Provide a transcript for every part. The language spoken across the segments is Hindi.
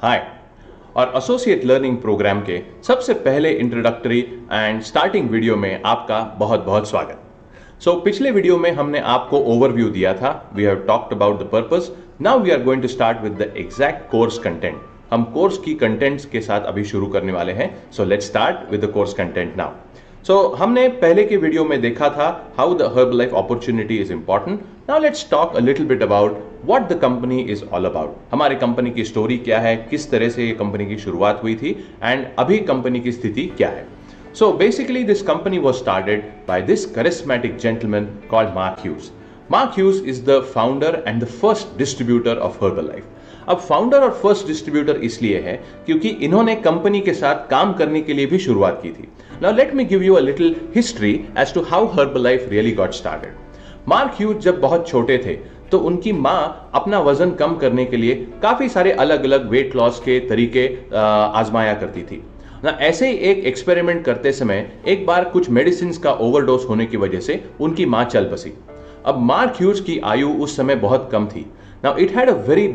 हाय और एसोसिएट लर्निंग प्रोग्राम के सबसे पहले इंट्रोडक्टरी एंड स्टार्टिंग वीडियो में आपका बहुत बहुत स्वागत। पिछले वीडियो में हमने आपको ओवरव्यू दिया था। We have talked about the purpose. Now we are going to start with the exact course content. हम कोर्स की कंटेंट्स के साथ अभी शुरू करने वाले हैं। So let's start with the course content now. हमने पहले के वीडियो में देखा था how the Herbalife opportunity is important. Now let's talk a little bit about what the company is all about. हमारी कंपनी की स्टोरी क्या है, किस तरह से ये कंपनी की शुरुआत हुई थी एंड अभी कंपनी की स्थिति क्या है। So basically this company was started by this charismatic gentleman called Mark Hughes. Mark Hughes is the founder and the first distributor of Herbalife. अब फाउंडर और फर्स्ट डिस्ट्रीब्यूटर इसलिए है क्योंकि इन्होंने कंपनी के साथ काम करने के लिए भी शुरुआत की थी। Now let me give you a little history as to how Herbalife really got started. Mark huge जब बहुत छोटे थे तो उनकी माँ अपना वजन कम करने के लिए काफी सारे अलग अलग वेट लॉस के तरीके आजमाया करती थी ना। ऐसे ही एक एक्सपेरिमेंट करते समय एक बार कुछ मेडिसिन का ओवरडोज होने की वजह से उनकी माँ चल बसी। अब मार्क ह्यूज की आयु उस समय बहुत कम थी। Now it had a very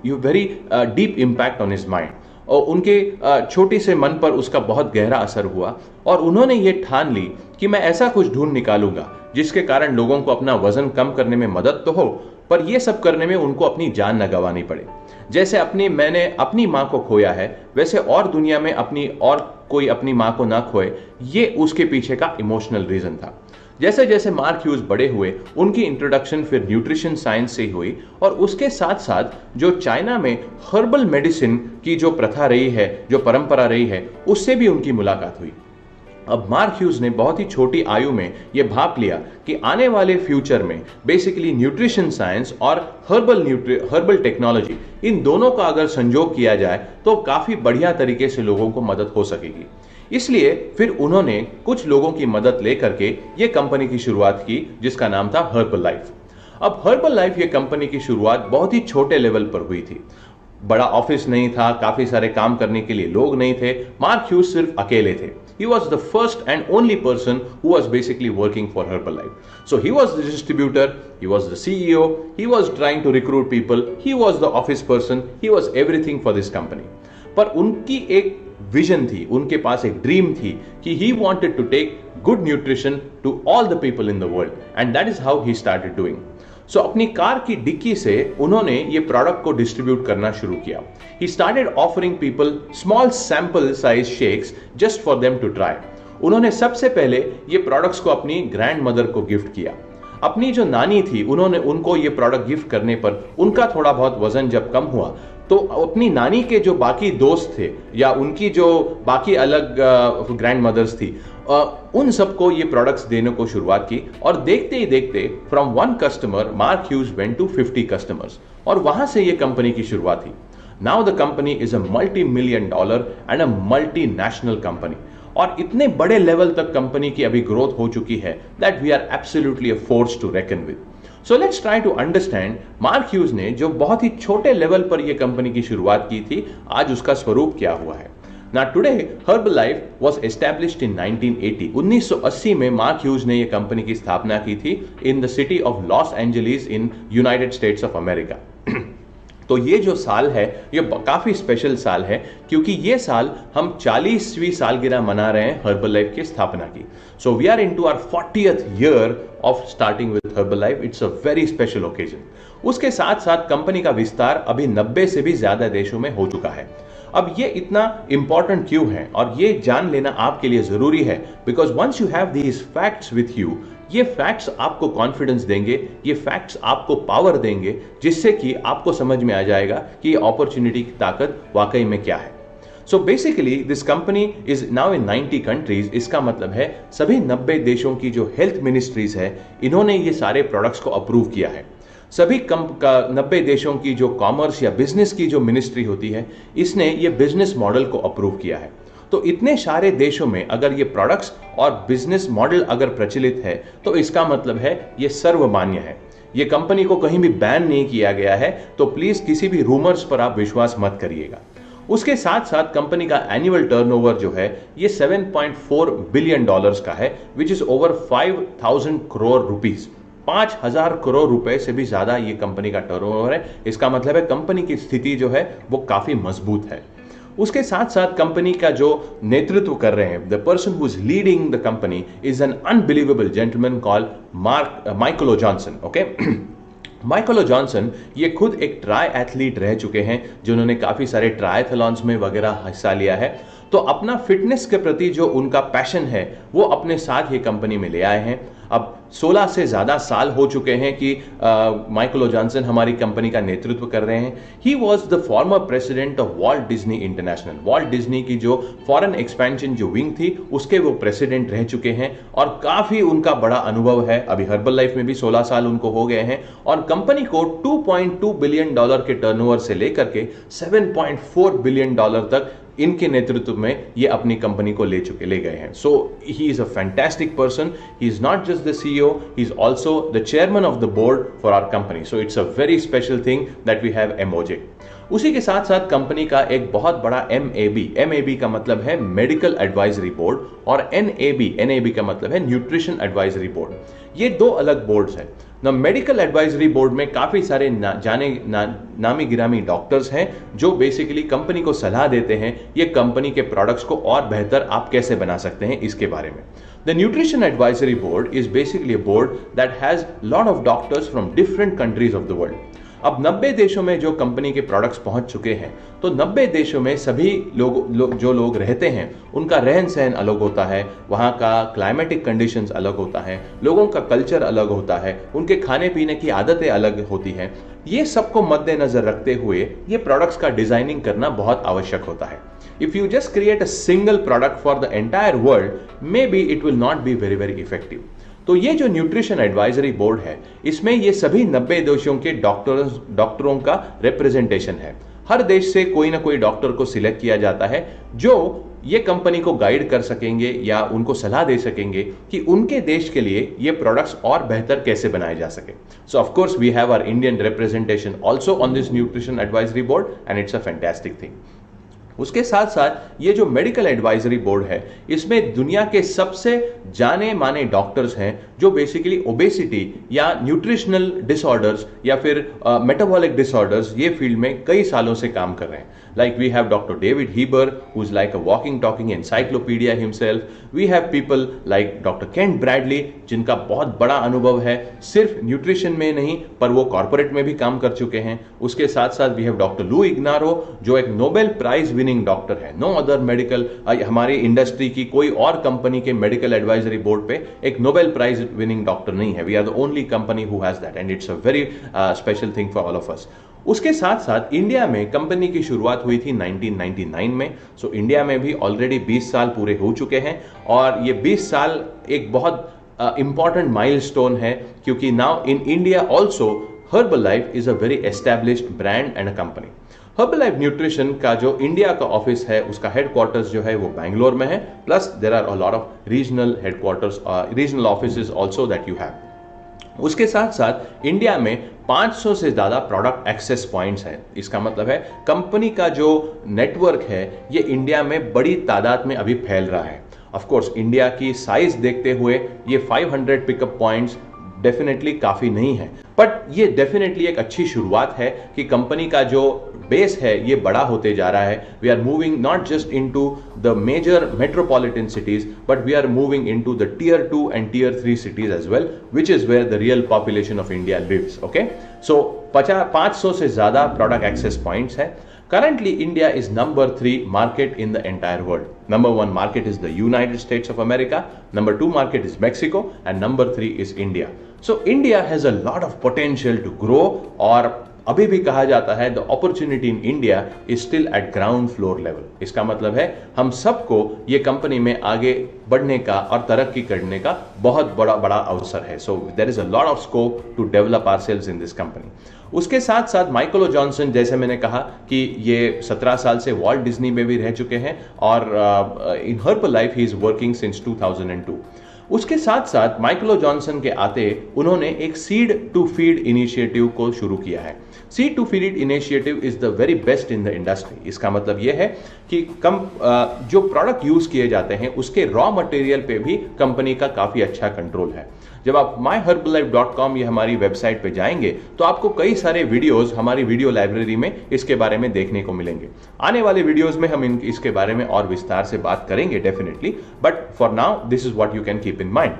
deep impact on his mind और उनके छोटे से मन पर उसका बहुत गहरा असर हुआ और उन्होंने ये ठान ली कि मैं ऐसा कुछ ढूंढ निकालूंगा जिसके कारण लोगों को अपना वजन कम करने में मदद तो हो, पर यह सब करने में उनको अपनी जान न गंवानी पड़े। जैसे मैंने अपनी माँ को खोया है, वैसे और दुनिया में कोई अपनी माँ को ना खोए, ये उसके पीछे का इमोशनल रीजन था। जैसे जैसे मार्क ह्यूज बड़े हुए उनकी इंट्रोडक्शन फिर न्यूट्रिशन साइंस से हुई और उसके साथ साथ जो चाइना में हर्बल मेडिसिन की जो प्रथा रही है, जो परंपरा रही है, उससे भी उनकी मुलाकात हुई। अब मार्क ह्यूज ने बहुत ही छोटी आयु में यह भाप लिया कि आने वाले फ्यूचर में बेसिकली न्यूट्रिशन साइंस और हर्बल टेक्नोलॉजी, इन दोनों का अगर संयोग किया जाए तो काफी बढ़िया तरीके से लोगों को मदद हो सकेगी। इसलिए फिर उन्होंने कुछ लोगों की मदद लेकर के ये कंपनी की शुरुआत की जिसका नाम था हर्बलाइफ। अब हर्बलाइफ ये कंपनी की शुरुआत बहुत ही छोटे लेवल पर हुई थी। बड़ा ऑफिस नहीं था, काफी सारे काम करने के लिए लोग नहीं थे। मार्क ह्यूज सिर्फ अकेले थे। He was the first and only person who was basically working for Herbalife. So he was the distributor, he was the CEO, he was trying to recruit people, he was the office person, he was everything for this company. पर उनकी एक विजन थी, उनके पास एक ड्रीम थी कि he wanted to take good nutrition to all the people in the world, and that is how he started doing. सो अपनी कार की डिक्की से उन्होंने ये प्रोडक्ट को डिस्ट्रीब्यूट करना शुरू किया। He started offering people small sample size shakes just for them to try. उन्होंने सबसे पहले ये प्रोडक्ट्स को अपनी ग्रैंड मदर को गिफ्ट किया। अपनी जो नानी थी उनको ये प्रोडक्ट गिफ्ट करने पर उनका थोड़ा बहुत वजन जब कम हुआ तो अपनी नानी के जो बाकी दोस्त थे या उनकी जो बाकी अलग ग्रैंड मदर्स थी, उन सबको ये प्रोडक्ट्स देने को शुरुआत की और देखते ही देखते from 1 customer Mark Hughes went to 50 customers और वहां से ये कंपनी की शुरुआत हुई। Now the company is a $multi-million and a multinational company और इतने बड़े लेवल तक कंपनी की अभी ग्रोथ हो चुकी है that we are absolutely a force to reckon with. So let's try to understand Mark Hughes ने जो बहुत ही छोटे लेवल पर यह कंपनी की शुरुआत की थी, आज उसका स्वरूप क्या हुआ है। Now today Herbalife was established in 1980. 1980 में मार्क ह्यूज ने यह कंपनी की स्थापना की थी in the city of Los Angeles in United states of America. तो ये जो साल है ये काफी स्पेशल साल है क्योंकि ये साल हम 40वीं सालगिरह मना रहे हैं हर्बलाइफ की स्थापना की। So we are into our 40th year of starting with Herbalife. It's a very special occasion. उसके साथ साथ कंपनी का विस्तार अभी 90 से भी ज्यादा देशों में हो चुका है। अब ये इतना इंपॉर्टेंट क्यों है और ये जान लेना आपके लिए जरूरी है because once you have these facts with you, ये फैक्ट्स आपको कॉन्फिडेंस देंगे, ये फैक्ट्स आपको पावर देंगे जिससे कि आपको समझ में आ जाएगा कि ये अपॉर्चुनिटी की ताकत वाकई में क्या है। So basically this company is now in 90 countries. इसका मतलब है सभी 90 देशों की जो हेल्थ मिनिस्ट्रीज है इन्होंने ये सारे प्रोडक्ट्स को अप्रूव किया है। सभी 90 देशों की जो कॉमर्स या बिजनेस की जो मिनिस्ट्री होती है इसने ये बिजनेस मॉडल को अप्रूव किया है। तो इतने सारे देशों में अगर ये प्रोडक्ट्स और बिजनेस मॉडल अगर प्रचलित है तो इसका मतलब है ये सर्वमान्य है। ये कंपनी को कहीं भी बैन नहीं किया गया है, तो प्लीज किसी भी रूमर्स पर आप विश्वास मत करिएगा। उसके साथ साथ कंपनी का एनुअल टर्नओवर जो है ये $7.4 बिलियन का है, which is over 5,000 crore rupees. 5,000 crore रुपए से भी ज्यादा ये कंपनी का टर्नओवर है। इसका मतलब है कंपनी की स्थिति जो है वो काफी मजबूत है। उसके साथ साथ कंपनी का जो नेतृत्व कर रहे हैं, the person who is leading the company is an unbelievable gentleman called Michael Johnson. Okay, Michael Johnson ये खुद एक ट्राई एथलीट रह चुके हैं, जिन्होंने काफी सारे ट्रायथलॉन्स में वगैरह हिस्सा लिया है। तो अपना फिटनेस के प्रति जो उनका पैशन है वो अपने साथ ये कंपनी में ले आए हैं। अब 16 से ज्यादा साल हो चुके हैं कि माइकल जॉनसन हमारी कंपनी का नेतृत्व कर रहे हैं। He was the former president of Walt Disney international. Walt Disney की जो फॉरेन एक्सपेंशन जो विंग थी उसके वो प्रेसिडेंट रह चुके हैं और काफी उनका बड़ा अनुभव है। अभी हर्बल लाइफ में भी 16 साल उनको हो गए हैं और कंपनी को $2.2 बिलियन के टर्नओवर से लेकर के $7.4 बिलियन तक इनके नेतृत्व में ये अपनी कंपनी को ले गए हैं। So he is a fantastic person. He is not just the CEO, he is also the chairman of the board for our company. So it's a very special thing that we have MOJ. उसी के साथ साथ कंपनी का एक बहुत बड़ा एमएबी का मतलब है मेडिकल एडवाइजरी बोर्ड और एनएबी का मतलब है न्यूट्रिशन एडवाइजरी बोर्ड। ये दो अलग बोर्ड्स हैं। मेडिकल एडवाइजरी बोर्ड में काफी सारे नामी गिरामी डॉक्टर्स हैं जो बेसिकली कंपनी को सलाह देते हैं ये कंपनी के प्रोडक्ट्स को और बेहतर आप कैसे बना सकते हैं इसके बारे में। The nutrition advisory board is basically a board that has lot of doctors from different countries of the world. अब 90 देशों में जो कंपनी के प्रोडक्ट्स पहुंच चुके हैं, तो 90 देशों में सभी जो लोग रहते हैं उनका रहन सहन अलग होता है, वहाँ का क्लाइमेटिक कंडीशंस अलग होता है, लोगों का कल्चर अलग होता है, उनके खाने पीने की आदतें अलग होती हैं। ये सबको मद्देनजर रखते हुए ये प्रोडक्ट्स का डिजाइनिंग करना बहुत आवश्यक होता है। If you just create a single product for the entire world, may be it will not be very very effective. तो ये जो न्यूट्रिशन एडवाइजरी बोर्ड है, इसमें ये सभी 90 देशों के डॉक्टरों का रिप्रेजेंटेशन है। हर देश से कोई ना कोई डॉक्टर को सिलेक्ट किया जाता है जो ये कंपनी को गाइड कर सकेंगे या उनको सलाह दे सकेंगे कि उनके देश के लिए ये प्रोडक्ट्स और बेहतर कैसे बनाए जा सके। So of course we have our Indian representation also on this nutrition advisory board and it's a fantastic thing. उसके साथ साथ ये जो मेडिकल एडवाइजरी बोर्ड है, इसमें दुनिया के सबसे जाने माने डॉक्टर्स हैं जो बेसिकली ओबेसिटी या न्यूट्रिशनल डिसऑर्डर्स या फिर मेटाबॉलिक डिसऑर्डर्स ये फील्ड में कई सालों से काम कर रहे हैं। Like we have Dr. David Heber, who's like a walking talking encyclopedia himself. We have people like Dr. Kent Bradley, जिनका बहुत बड़ा अनुभव है, सिर्फ न्यूट्रिशन में नहीं पर वो कॉर्पोरेट में भी काम कर चुके हैं। उसके साथ साथ we have Dr. Lou Ignarro, जो एक नोबेल प्राइज विनिंग डॉक्टर है। नो अदर मेडिकल, हमारी इंडस्ट्री की कोई और कंपनी के मेडिकल एडवाइजरी बोर्ड पे एक नोबेल प्राइज विनिंग डॉक्टर नहीं है। We are the only company who has that and it's a very special thing for all of us. उसके साथ साथ इंडिया में कंपनी की शुरुआत हुई थी 1999 में। सो इंडिया में भी ऑलरेडी 20 साल पूरे हो चुके हैं और ये 20 साल एक बहुत इंपॉर्टेंट माइलस्टोन है, क्योंकि now in India also herbal life is a very established brand and a company. Herbal life nutrition का जो इंडिया का ऑफिस है, उसका हेडक्वार्टर्स जो है वो बैंगलोर में है, plus there are a lot of regional headquarters, regional offices also that you have. उसके साथ साथ इंडिया में 500 से ज्यादा प्रोडक्ट एक्सेस पॉइंट्स हैं। इसका मतलब है कंपनी का जो नेटवर्क है ये इंडिया में बड़ी तादाद में अभी फैल रहा है। ऑफ कोर्स इंडिया की साइज देखते हुए ये 500 पिकअप पॉइंट्स डेफिनेटली काफी नहीं है, बट ये डेफिनेटली एक अच्छी शुरुआत है कि कंपनी का जो बेस है ये बड़ा होते जा रहा है। We are moving not just into the major metropolitan cities, but we are moving into the tier 2 and tier 3 cities as well, which is where the real population of India lives. Okay, so 500 से ज्यादा प्रोडक्ट एक्सेस पॉइंट्स है। Currently, India is number 3 market in the entire world. Number 1 market is the United States of America, number 2 market is Mexico, and number 3 is India. So India has a lot of potential to grow, और अभी भी कहा जाता है the opportunity in India is still at ground floor level. इसका मतलब है हम सबको ये कंपनी में आगे बढ़ने का और तरक्की करने का बहुत बड़ा अवसर है। So there is a lot of scope to develop ourselves in this company. उसके साथ साथ माइकल जॉनसन, जैसे मैंने कहा कि ये 17 साल से वॉल्ट डिज्नी में भी रह चुके हैं और in Herbalife he is working since 2002। उसके साथ साथ माइकल जॉनसन के आते उन्होंने एक सीड टू फीड इनिशिएटिव को शुरू किया है। Seed to feed initiative is the very best in the industry. इसका मतलब यह है कि जो प्रोडक्ट यूज किए जाते हैं उसके रॉ मटेरियल पे भी कंपनी का काफी अच्छा कंट्रोल है। जब आप myherbalife.com ये हमारी वेबसाइट पे जाएंगे तो आपको कई सारे वीडियोस हमारी वीडियो लाइब्रेरी में इसके बारे में देखने को मिलेंगे। आने वाले वीडियोस में हम इसके बारे में और विस्तार से बात करेंगे definitely, but for now this is what you can keep in mind.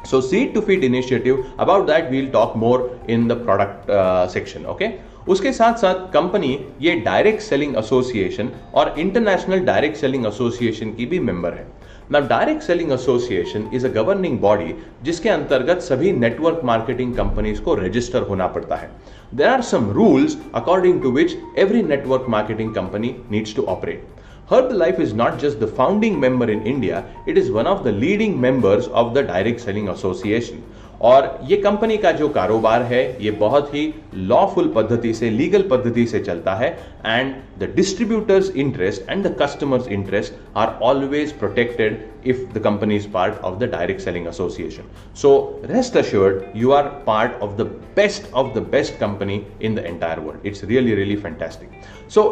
So seed to feed initiative, about that we'll talk more in the product section, okay? उसके साथ साथ कंपनी ये डायरेक्ट सेलिंग एसोसिएशन और इंटरनेशनल डायरेक्ट सेलिंग एसोसिएशन की भी मेंबर है। Now direct selling association is a governing body जिसके अंतर्गत सभी नेटवर्क मार्केटिंग कंपनीज को रजिस्टर होना पड़ता है। There are some rules according to which every network marketing company needs to operate. Herbalife is not just the founding member in India, it is one of the leading members of the Direct Selling Association. और ये कंपनी का जो कारोबार है ये बहुत ही लॉफुल पद्धति से, लीगल पद्धति से चलता है, and the distributors interest and the customers interest are always protected if the company is part of the direct selling association. So rest assured you are part of the best company in the entire world. It's really fantastic. So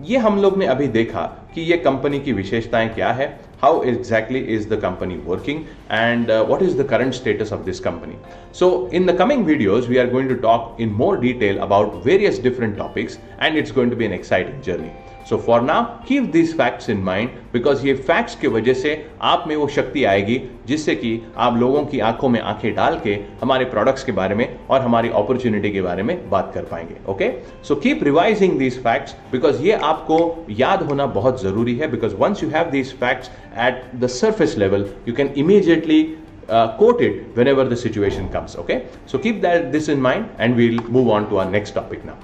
ये हम लोग ने अभी देखा कि ये कंपनी की विशेषताएं क्या है, how exactly is the company working, and what is the current status of this company. So in the coming videos we are going to talk in more detail about various different topics, and it's going to be an exciting journey. So for now keep these facts in mind, because ये facts के वजह से आप में वो शक्ति आएगी जिससे कि आप लोगों की आंखों में आंखें डाल के हमारे प्रोडक्ट्स के बारे में और हमारी अपॉर्चुनिटी के बारे में बात कर पाएंगे। Okay, so keep revising these facts, because ये आपको याद होना बहुत जरूरी है, because once you have these facts at the surface level you can immediately quote it whenever the situation comes. Okay, so keep this in mind, and we'll move on to our next topic now.